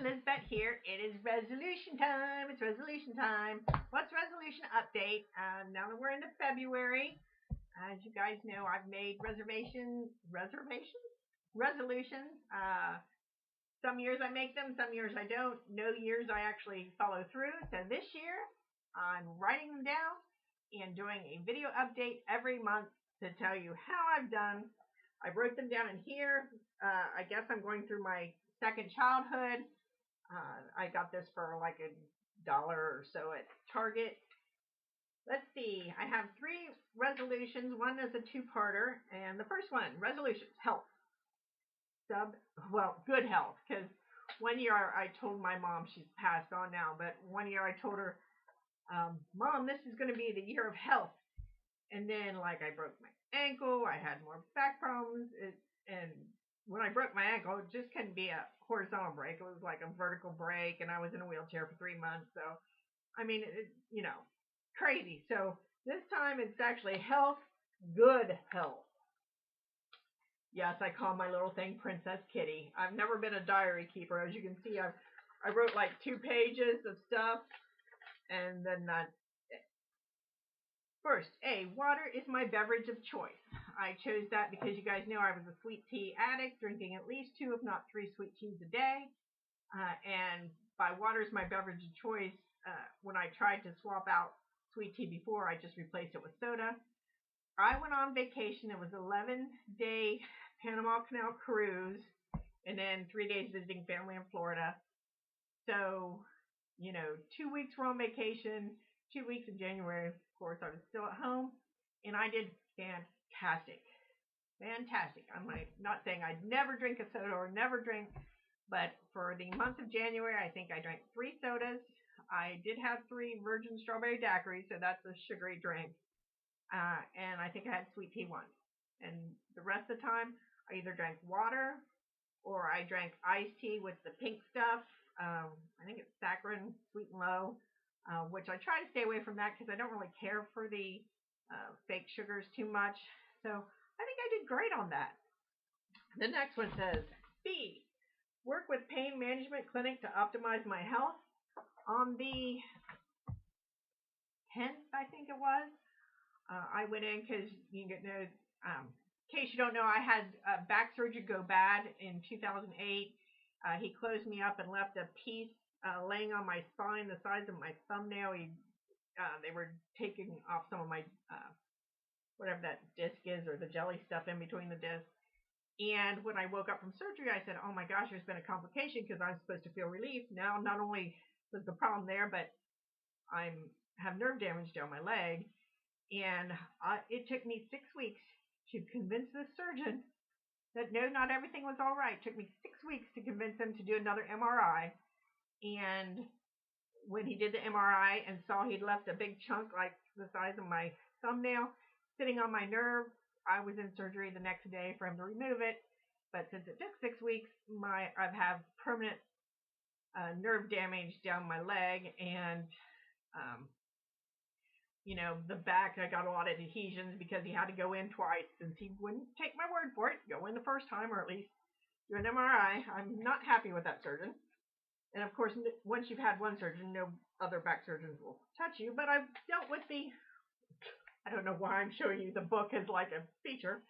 Lizbeth here. It is resolution time. It's resolution time. What's resolution update? Now that we're into February, as you guys know, I've made resolutions. Some years I make them, some years I don't. No years I actually follow through. So this year, I'm writing them down and doing a video update every month to tell you how I've done. I wrote them down in here. I guess I'm going through my second childhood. I got this for like $1 or so at Target. Let's see. I have 3 resolutions. One is a 2-parter, and the first one, resolutions, health. Good health, because one year I told my mom, she's passed on now, but one year I told her, Mom, this is going to be the year of health. And then, like, I broke my ankle, I had more back problems, and when I broke my ankle, it just couldn't be a horizontal break. It was like a vertical break, and I was in a wheelchair for 3 months. So, I mean, crazy. So this time it's actually health, good health. Yes, I call my little thing Princess Kitty. I've never been a diary keeper. As you can see, I wrote like 2 pages of stuff, and then that's it. First, water is my beverage of choice. I chose that because you guys know I was a sweet tea addict, drinking at least 2, if not 3 sweet teas a day. And by water is my beverage of choice, when I tried to swap out sweet tea before, I just replaced it with soda. I went on vacation. It was an 11-day Panama Canal cruise, and then 3 days visiting family in Florida. So, 2 weeks were on vacation, 2 weeks in January. Of course, I was still at home, and I did fantastic. I'm not saying I'd never drink a soda or never drink, but for the month of January, I think I drank 3 sodas. I did have 3 virgin strawberry daiquiris, so that's a sugary drink. And I think I had sweet tea once. And the rest of the time, I either drank water or I drank iced tea with the pink stuff. I think it's saccharin, sweet and low, which I try to stay away from that because I don't really care for the fake sugars too much. So I think I did great on that. The next one says, B, work with pain management clinic to optimize my health. On the 10th, I think it was, I went in because in case you don't know, I had back surgery go bad in 2008. He closed me up and left a piece laying on my spine the size of my thumbnail. They were taking off some of my whatever that disc is, or the jelly stuff in between the discs. And when I woke up from surgery, I said, oh my gosh, there's been a complication because I'm supposed to feel relief. Now, not only was the problem there, but I have nerve damage down my leg. And it took me 6 weeks to convince the surgeon that no, not everything was all right. It took me 6 weeks to convince him to do another MRI. And when he did the MRI and saw he'd left a big chunk like the size of my thumbnail sitting on my nerve, I was in surgery the next day for him to remove it. But since it took 6 weeks, I've had permanent nerve damage down my leg, and the back, I got a lot of adhesions because he had to go in twice since he wouldn't take my word for it. Go in the first time, or at least do an MRI. I'm not happy with that surgeon. And of course, once you've had one surgeon, no other back surgeons will touch you. But I've dealt with I don't know why I'm showing you the book as like a feature.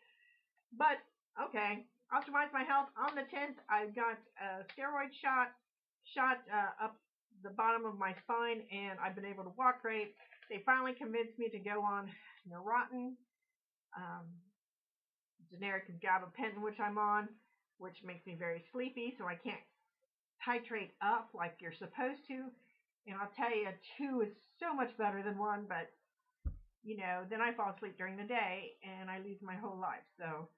But, okay, optimize my health. On the 10th, I got a steroid shot up the bottom of my spine, and I've been able to walk great. They finally convinced me to go on Neurontin, generic gabapentin, which I'm on, which makes me very sleepy, so I can't titrate up like you're supposed to. And I'll tell you, 2 is so much better than 1, but, then I fall asleep during the day, and I lose my whole life. So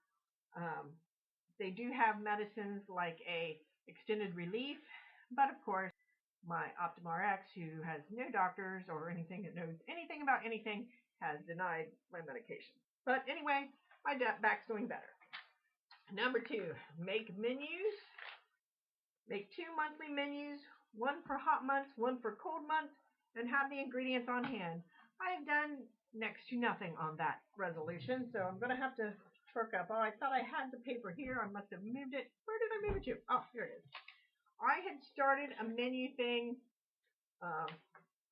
they do have medicines like a extended relief, but of course, my OptumRx, who has no doctors or anything that knows anything about anything, has denied my medication. But anyway, my back's doing better. Number 2, make menus. Make 2 monthly menus, 1 for hot months, 1 for cold months, and have the ingredients on hand. I have done next to nothing on that resolution, so I'm going to have to truck up. Oh, I thought I had the paper here. I must have moved it. Where did I move it to? Oh, here it is. I had started a menu thing, uh,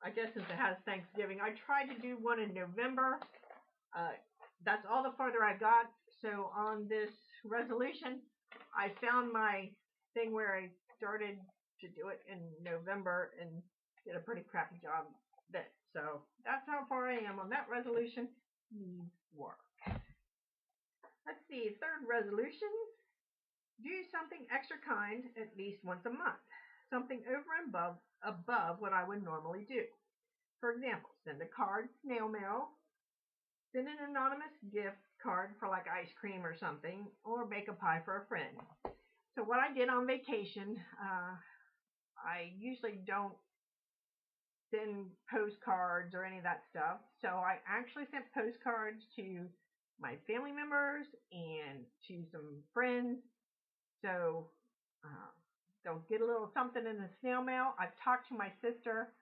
I guess since it has Thanksgiving. I tried to do one in November. Uh, that's all the farther I got. So on this resolution, I found my thing where I started to do it in November and did a pretty crappy job then. So that's how far I am on that resolution. Needs work. Let's see, third resolution. Do something extra kind at least once a month. Something over and above what I would normally do. For example, send a card, snail mail, send an anonymous gift card for like ice cream or something, or bake a pie for a friend. So what I did on vacation, I usually don't send postcards or any of that stuff. So I actually sent postcards to my family members and to some friends. So they'll get a little something in the snail mail. I've talked to my sister.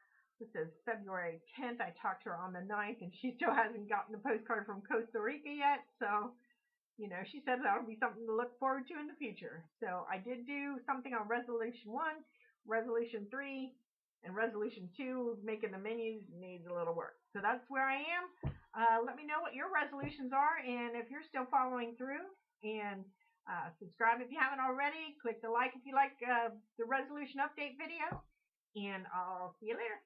This is February 10th. I talked to her on the 9th, and she still hasn't gotten a postcard from Costa Rica yet. So, she said that'll be something to look forward to in the future. So I did do something on Resolution 1, Resolution 3, and Resolution 2, making the menus needs a little work. So that's where I am. Let me know what your resolutions are, and if you're still following through, and subscribe if you haven't already. Click the like if you like the resolution update video, and I'll see you later.